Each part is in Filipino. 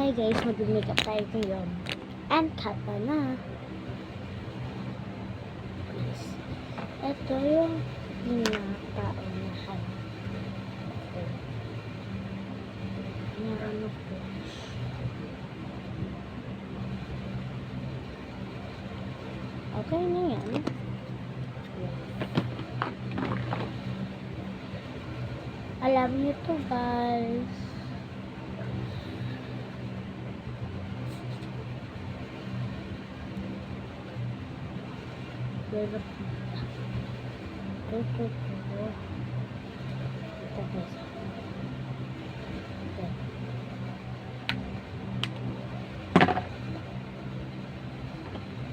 Okay guys, mag-makeup tayo ngayon. And kata na. Please. Ito yung pinakaunahan. Okay. Ano po. Okay na yan. Alam niyo to guys. Ito guys.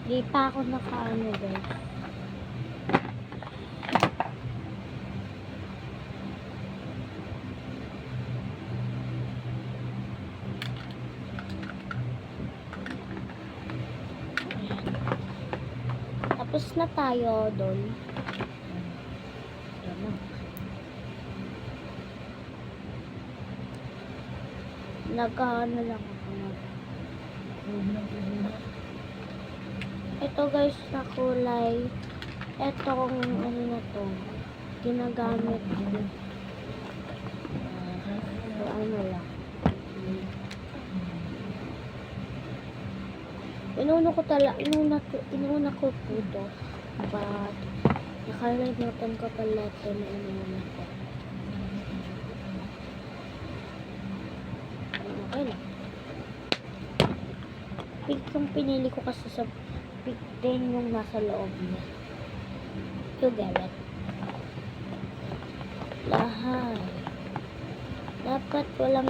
Di pa ako nakaano guys. Tapos na tayo doon. Nag-ano lang ako. Ito guys na kulay. Etong ano na to. Ginagamit ko. So, ano lang. Inuna ko po ito. But, nakalimutan ko pala ito na inuna ko. Okay lang. Pink yung pinili ko kasi sa pink din yung nasa loob niya. You get it? Lahat. Dapat walang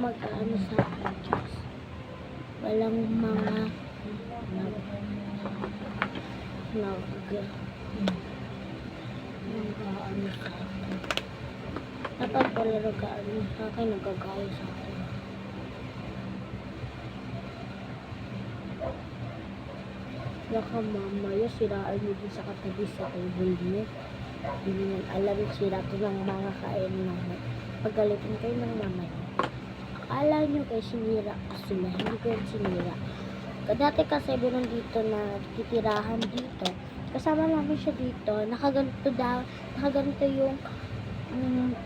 mag-ano sa akin. Walang mga nag-ano sa akin. Dapat wala nag-ano sa akin, nagagaya sa akin. Baka mamaya siraan nyo din sa katabi sa table nyo. Hindi nyo alam, sira to ng mga kain naman. Pagalitin kayo ng mamay. Akala nyo kayo sinira ko sila, hindi ko yung sinira. Dati kasi meron dito na titirahan dito. Kasama namin siya dito. Nakaganto yung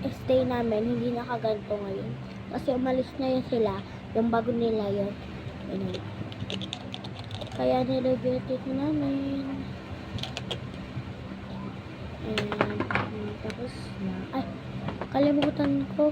stay namin. Hindi nakaganto ngayon. Kasi umalis na yun sila. Yung bago nila yun. Ayun. Kaya nirevetit namin. And tapos na. Ay, kalimutan ko.